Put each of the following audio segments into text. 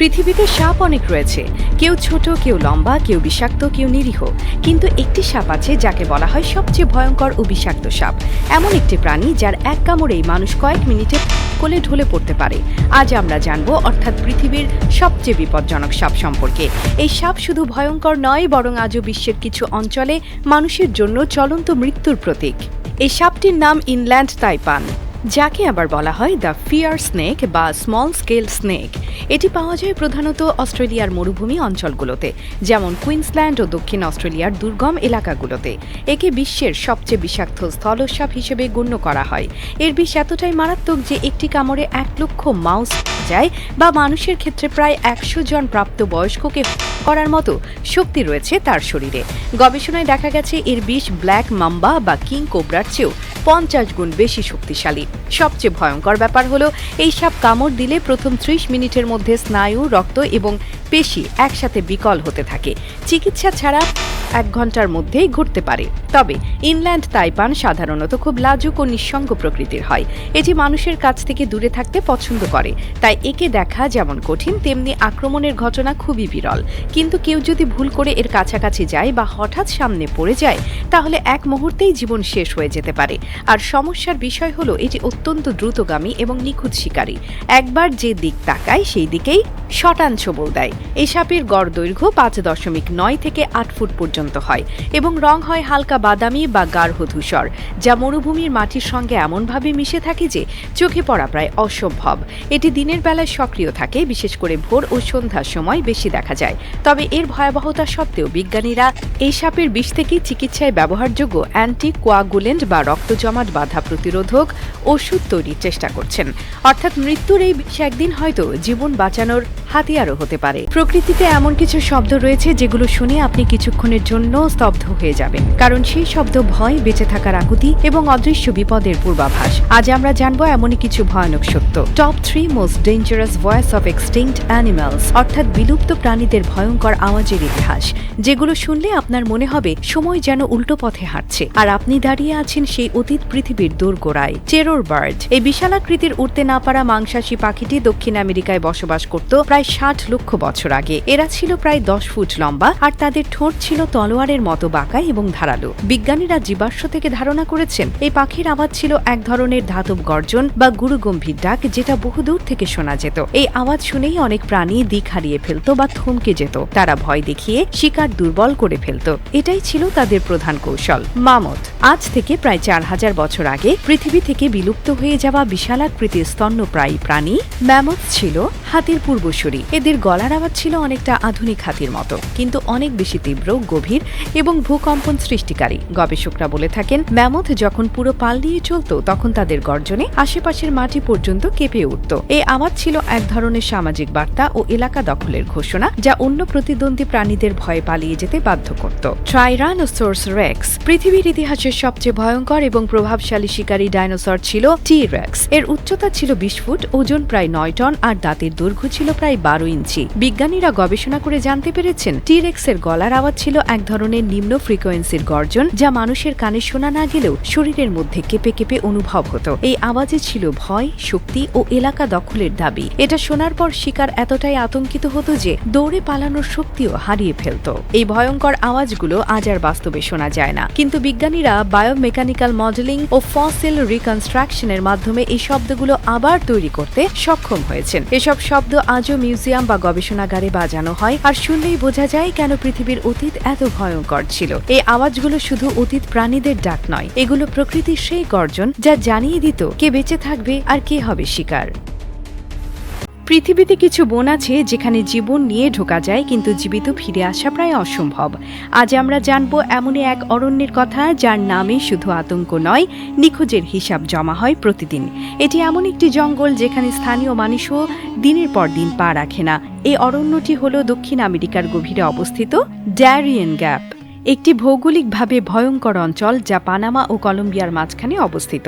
পৃথিবীতে সাপ অনেক রয়েছে, কেউ ছোট, কেউ লম্বা, কেউ বিষাক্ত, কেউ নিরীহ। কিন্তু একটি সাপ আছে যাকে বলা হয় সবচেয়ে ভয়ঙ্কর ও বিষাক্ত সাপ। এমন একটি প্রাণী যার এক কামড়েই মানুষ কয়েক মিনিটে কোলে ঢলে পড়তে পারে। আজ আমরা জানব অর্থাৎ পৃথিবীর সবচেয়ে বিপজ্জনক সাপ সম্পর্কে। এই সাপ শুধু ভয়ঙ্কর নয়, বরং আজও বিশ্বের কিছু অঞ্চলে মানুষের জন্য চলন্ত মৃত্যুর প্রতীক। এই সাপটির নাম ইনল্যান্ড তাইপান, যাকে আবার বলা হয় দ্য ফিয়ার স্নেক বা স্মল স্কেল স্নেক। এটি পাওয়া যায় প্রধানত অস্ট্রেলিয়ার মরুভূমি অঞ্চলগুলোতে, যেমন কুইন্সল্যান্ড ও দক্ষিণ অস্ট্রেলিয়ার দুর্গম এলাকাগুলোতে। একে বিশ্বের সবচেয়ে বিষাক্ত স্থলসাপ হিসেবে গণ্য করা হয়। এর বিষ এতটাই মারাত্মক যে একটি কামড়ে 1 লক্ষ মাউস যায়, বা মানুষের ক্ষেত্রে প্রায় 100 জন প্রাপ্তবয়স্ককে করার মতো শক্তি রয়েছে তার শরীরে। গবেষণায় দেখা গেছে এর বিষ ব্ল্যাক মাম্বা বা কিং কোবরার চেয়েও 50 গুণ বেশি শক্তিশালী। সবচেয়ে ভয়ঙ্কর ব্যাপার হলো, এই সাপ কামড় দিলে প্রথম 30 মিনিটের মধ্যে স্নায়ু, রক্ত এবং পেশি একসাথে বিকল হতে থাকে। চিকিৎসা ছাড়া 1 ঘন্টার মধ্যেই ঘটতে পারে। তবে ইনল্যান্ড তাইপান সাধারণত খুব লাজুক ও নিঃসঙ্গ প্রকৃতির হয়। এটি মানুষের কাছ থেকে দূরে থাকতে পছন্দ করে, তাই একে দেখা যেমন কঠিন, তেমনি আক্রমণের ঘটনা খুবই বিরল। কিন্তু কেউ যদি ভুল করে এর কাছাকাছি যায় বা হঠাৎ সামনে পড়ে যায়, তাহলে এক মুহূর্তেই জীবন শেষ হয়ে যেতে পারে। আর সমস্যার বিষয় হলো, এটি অত্যন্ত দ্রুতগামী এবং নিখুঁত শিকারী। একবার যে দিক তাকায় সেই দিকেই শটান ছোবল দেয়। এই সাপের গড় দৈর্ঘ্য 5.9 থেকে 8 ফুট পর্যন্ত হয় এবং রং হয় হালকা বাদামি বা গাঢ় ধূসর, যা মরুভূমির মাটির সঙ্গে এমনভাবে মিশে থাকে যে চোখে পড়া প্রায় অসম্ভব। এটি দিনের বেলায় সক্রিয় থাকে, বিশেষ করে ভোর ও সন্ধ্যার সময় বেশি দেখা যায়। তবে এর ভয়াবহতা সত্ত্বেও বিজ্ঞানীরা এই সাপের বিষ থেকে চিকিৎসায় ব্যবহারযোগ্য অ্যান্টিকোয়াগুলেন্ট বা রক্ত জমাট বাধা প্রতিরোধক ওষুধ তৈরির চেষ্টা করছেন। অর্থাৎ মৃত্যুর এই বিষ একদিন হয়তো জীবন বাঁচানোর হাতিয়ারও হতে পারে। প্রকৃতিতে এমন কিছু শব্দ রয়েছে যেগুলো শুনে আপনি কিছুক্ষণের জন্য স্তব্ধ হয়ে যাবেন, কারণ সেই শব্দ ভয়, বেঁচে থাকার আকুতি এবং অদৃশ্য বিপদের পূর্বাভাস। আজ আমরা জানবো এমনই কিছু ভয়ানক সত্য। Top 3 most dangerous voice of extinct animals, অর্থাৎ বিলুপ্ত প্রাণীদের ভয়ঙ্কর আওয়াজের ইতিহাস, যেগুলো শুনলে আপনার মনে হবে সময় যেন উল্টো পথে হাঁটছে আর আপনি দাঁড়িয়ে আছেন সেই অতীত পৃথিবীর দোরগোড়ায়। টেরর বার্ড, এই বিশালাকৃতির উড়তে না পারা মাংসাশী পাখিটি দক্ষিণ আমেরিকায় বসবাস করত প্রায় 60 লক্ষ বছর আগে। এরা ছিল প্রায় 10 ফুট লম্বা আর তাদের ঠোঁট ছিল তলোয়ারের মতো বাঁকা এবং ধারালো। বিজ্ঞানীরা জীবাশ্ম থেকে ধারণা করেছেন এই পাখির আওয়াজ ছিল এক ধরনের ধাতব গর্জন বা গুরুগম্ভীর ডাক, যেটা বহুদূর থেকে শোনা যেত। এই আওয়াজ শুনেই অনেক প্রাণী দিক হারিয়ে ফেলত বা থমকে যেত। তারা ভয় দেখিয়ে শিকার দুর্বল করে ফেলত। এটাই ছিল তাদের প্রধান কৌশল। মামথ, আজ থেকে প্রায় 4000 বছর আগে পৃথিবী থেকে বিলুপ্ত হয়ে যাওয়া বিশালাকৃতির স্তন্যপ্রায়ী প্রাণী ম্যামথ ছিল হাতির পূর্বসূরি। এদের গলার আওয়াজ ছিল অনেকটা আধুনিক হাতির মতো, কিন্তু অনেক বেশি তীব্র, গভীর এবং ভূকম্পন সৃষ্টিকারী। গবেষকরা বলে থাকেন, ম্যামথ যখন পুরো পাল দিয়ে চলত, তখন তাদের গর্জনে আশেপাশের মাটি পর্যন্ত কেঁপে উঠত। এই আওয়াজ ছিল এক ধরনের সামাজিক বার্তা ও এলাকা দখলের ঘোষণা, যা অন্য প্রতিদ্বন্দ্বী প্রাণীদের ভয়ে পালিয়ে যেতে বাধ্য করত। ট্রাইরানোসরস রেক্স, পৃথিবীর ইতিহাসের সবচেয়ে ভয়ঙ্কর এবং প্রভাবশালী শিকারী ডাইনোসর ছিল টি-রেক্স। এর উচ্চতা ছিল 20 ফুট, ওজন প্রায় 9 টন আর দাঁতের দৈর্ঘ্য ছিল প্রায় 12 ইঞ্চি। বিজ্ঞানীরা গবেষণা করে জানতে পেরেছেন, টি-রেক্সের গলার আওয়াজ ছিল এক ধরনের নিম্ন ফ্রিকোয়েন্সির গর্জন, যা মানুষের কানে শোনা না গেলেও শরীরের মধ্যে কেঁপে কেঁপে অনুভব হতো। এই আওয়াজে ছিল ভয়, শক্তি ও এলাকা দখলের দাবি। এটা শোনার পর শিকার এতটাই আতঙ্কিত হতো যে দৌড়ে পালানোর শক্তিও হারিয়ে ফেলত। এই ভয়ঙ্কর আওয়াজগুলো আজ আর বাস্তবে শোনা যায় না, কিন্তু বিজ্ঞানীরা বায়োমেকানিক্যাল মডেলিং ও ফসিল রিকনস্ট্রাকশনের মাধ্যমে এই শব্দগুলো আবার তৈরি করতে সক্ষম হয়েছেন। এসব শব্দ আজও মিউজিয়াম বা গবেষণাগারে বাজানো হয়, আর শুনলেই বোঝা যায় কেন পৃথিবীর অতীত এত ভয়ঙ্কর ছিল। এই আওয়াজগুলো শুধু অতীত প্রাণীদের ডাক নয়, এগুলো প্রকৃতির সেই গর্জন যা জানিয়ে দিত কে বেঁচে থাকবে আর কে হবে শিকার। পৃথিবীতে কিছু বন আছে যেখানে জীবন নিয়ে ঢোকা যায়, কিন্তু জীবিত ফিরে আসা প্রায় অসম্ভব। আজ আমরা জানবো এমনই এক অরণ্যের কথা, যার নামে শুধু আতঙ্ক নয়, নিখোঁজের হিসাব জমা হয় প্রতিদিন। এটি এমন একটি জঙ্গল যেখানে স্থানীয় মানুষও দিনের পর দিন পা রাখে না। এই অরণ্যটি হল দক্ষিণ আমেরিকার গভীরে অবস্থিত ডারিয়েন গ্যাপ, একটি ভৌগোলিকভাবে ভয়ঙ্কর অঞ্চল যা পানামা ও কলম্বিয়ার মাঝখানে অবস্থিত।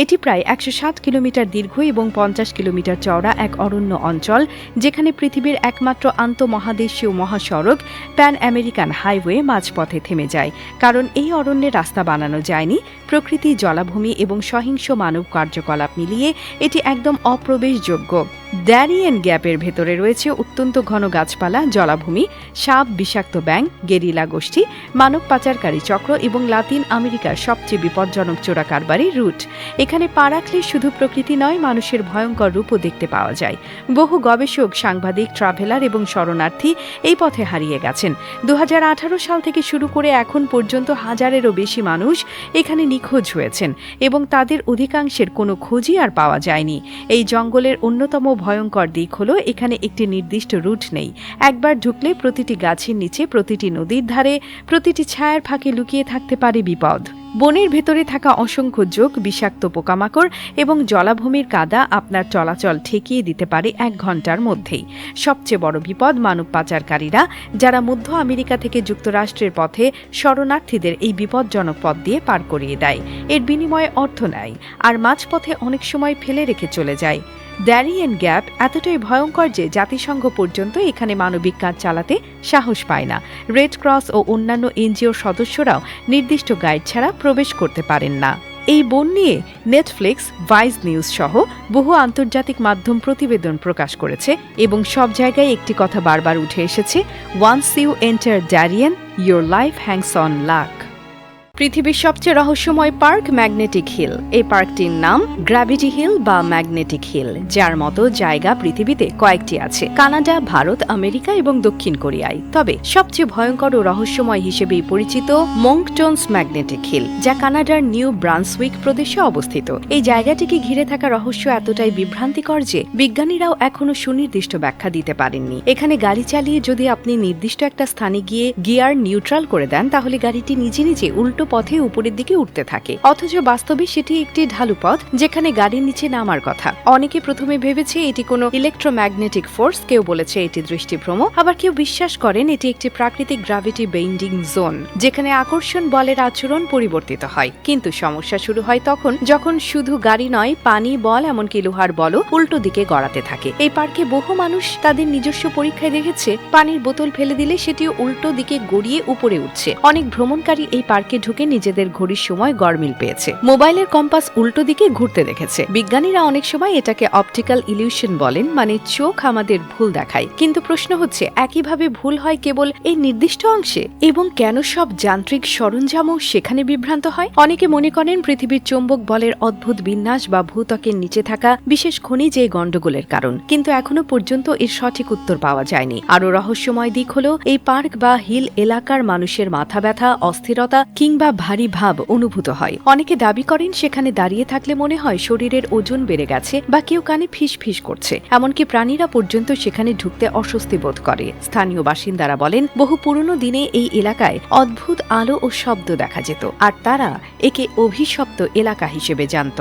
এটি প্রায় 107 কিলোমিটার দীর্ঘ এবং 50 কিলোমিটার চওড়া এক অরণ্য অঞ্চল, যেখানে পৃথিবীর একমাত্র আন্তঃমহাদেশীয় মহাসড়ক প্যান আমেরিকান হাইওয়ে মাঝপথে থেমে যায়। কারণ এই অরণ্যে রাস্তা বানানো যায়নি। প্রকৃতি, জলাভূমি এবং সহিংস মানব কার্যকলাপ মিলিয়ে এটি একদম অপ্রবেশযোগ্য। দ্যারিয়েন গ্যাপের ভেতরে রয়েছে অত্যন্ত ঘন গাছপালা, জলাভূমি, সাপ, বিষাক্ত ব্যাঙ, গেরিলা গোষ্ঠী, মানব পাচারকারী চক্র এবং লাতিন আমেরিকার সবচেয়ে বিপজ্জনক চোরাকারবারি রুট। এখানে পা রাখলে শুধু প্রকৃতি নয়, মানুষের ভয়ঙ্কর রূপও দেখতে পাওয়া যায়। বহু গবেষক, সাংবাদিক, ট্রাভেলার এবং শরণার্থী এই পথে হারিয়ে গেছেন। 2018 সাল থেকে শুরু করে এখন পর্যন্ত হাজারেরও বেশি মানুষ এখানে নিখোঁজ হয়েছেন এবং তাদের অধিকাংশের কোনো খোঁজই আর পাওয়া যায়নি। এই জঙ্গলের অন্যতম ভয়ঙ্কর দিক হলো এখানে একটি নির্দিষ্ট রুট নেই। একবার ঢুকলে প্রতিটি গাছের নিচে, প্রতিটি নদীর ধারে, প্রতিটি ছায়ার ফাঁকে লুকিয়ে থাকতে পারে বিপদ। বনের ভেতরে থাকা অসংখ্য জোক, বিষাক্ত পোকামাকড় এবং জলাভূমির কাদা আপনার চলাচল ঠেকিয়ে দিতে পারে 1 ঘন্টার মধ্যেই। সবচেয়ে বড় বিপদ মানব পাচারকারীরা, যারা মধ্য আমেরিকা থেকে যুক্তরাষ্ট্রের পথে শরণার্থীদের এই বিপজ্জনক পথ দিয়ে পার করিয়ে দেয়। এর বিনিময়ে অর্থ নেয় আর মাঝপথে অনেক সময় ফেলে রেখে চলে যায়। দ্যারিয়েন গ্যাপ এতটাই ভয়ঙ্কর যে জাতিসংঘ পর্যন্ত এখানে মানবিক কাজ চালাতে সাহস পায় না। রেড ক্রস ও অন্যান্য এনজিওর সদস্যরাও নির্দিষ্ট গাইড ছাড়া প্রবেশ করতে পারেন না। এই বন নিয়ে নেটফ্লিক্স, ভাইজ নিউজ সহ বহু আন্তর্জাতিক মাধ্যম প্রতিবেদন প্রকাশ করেছে এবং সব জায়গায় একটি কথা বারবার উঠে এসেছে: once you enter Darien, your life hangs on luck. পৃথিবীর সবচেয়ে রহস্যময় পার্ক ম্যাগনেটিক হিল। এই পার্কটির নাম গ্র্যাভিটি হিল বা ম্যাগনেটিক হিল, যার মতো জায়গা পৃথিবীতে কয়েকটি আছে: কানাডা, ভারত, আমেরিকা এবং দক্ষিণ কোরিয়ায়। তবে সবচেয়ে ভয়ঙ্কর ও রহস্যময় হিসেবেই পরিচিত মঙ্কটোনস ম্যাগনেটিক হিল, যা কানাডার নিউ ব্রান্সউইক প্রদেশে অবস্থিত। এই জায়গাটিকে ঘিরে থাকা রহস্য এতটাই বিভ্রান্তিকর যে বিজ্ঞানীরাও এখনো সুনির্দিষ্ট ব্যাখ্যা দিতে পারেননি। এখানে গাড়ি চালিয়ে যদি আপনি নির্দিষ্ট একটা স্থানে গিয়ে গিয়ার নিউট্রাল করে দেন, তাহলে গাড়িটি নিজে নিজে উল্টো পথে উপরের দিকে উঠতে থাকে, অথচ বাস্তবে সেটি একটি ঢালু পথ যেখানে গাড়ির নিচে নামার কথা। অনেকে প্রথমে ভেবেছে এটি কোনো ইলেকট্রোম্যাগনেটিক ফোর্স, কেউ বলেছে এটি দৃষ্টিভ্রম, আবার কেউ বিশ্বাস করেন এটি একটি প্রাকৃতিক গ্র্যাভিটি বেন্ডিং জোন, যেখানে আকর্ষণ বলের আচরণ পরিবর্তিত হয়। কিন্তু সমস্যা শুরু হয় তখন যখন শুধু গাড়ি নয়, পানি, বল, এমনকি লোহার বলও উল্টো দিকে গড়াতে থাকে। এই পার্কে বহু মানুষ তাদের নিজস্ব পরীক্ষায় দেখেছে পানির বোতল ফেলে দিলে সেটিও উল্টো দিকে গড়িয়ে উপরে উঠছে। অনেক ভ্রমণকারী এই পার্কে ঢুকে নিজেদের ঘড়ির সময় গড়মিল পেয়েছে। মোবাইলের কম্পাস উল্টো দিকে ঘুরতে দেখেছে। বিজ্ঞানীরা অনেক সময় এটাকে অপটিক্যাল ইলিউশন বলেন, মানে চোখ আমাদের ভুল দেখায়। কিন্তু প্রশ্ন হচ্ছে, একইভাবে ভুল হয় কেবল এই নির্দিষ্ট অংশে, এবং কেন সব যান্ত্রিক সরঞ্জামও সেখানে বিভ্রান্ত হয়? অনেকে মনে করেন পৃথিবীর চৌম্বক বলের অদ্ভুত বিন্যাস বা ভূত্বকের নিচে থাকা বিশেষ খনিজ এই গন্ডগোলের কারণ, কিন্তু এখনো পর্যন্ত এর সঠিক উত্তর পাওয়া যায়নি। আরো রহস্যময় দিক হলো এই পার্ক বা হিল এলাকার মানুষের মাথা ব্যথা, অস্থিরতা কিংবা ভারী ভাব অনুভূত হয়। অনেকে দাবি করেন সেখানে দাঁড়িয়ে থাকলে মনে হয় শরীরের ওজন বেড়ে গেছে বা কেউ কানে ফিস ফিস করছে। এমনকি প্রাণীরা পর্যন্ত সেখানে ঢুকতে অস্বস্তি বোধ করে। স্থানীয় বাসিন্দারা বলেন বহু পুরনো দিনে এই এলাকায় অদ্ভুত আলো ও শব্দ দেখা যেত, আর তারা একে অভিশপ্ত এলাকা হিসেবে জানত।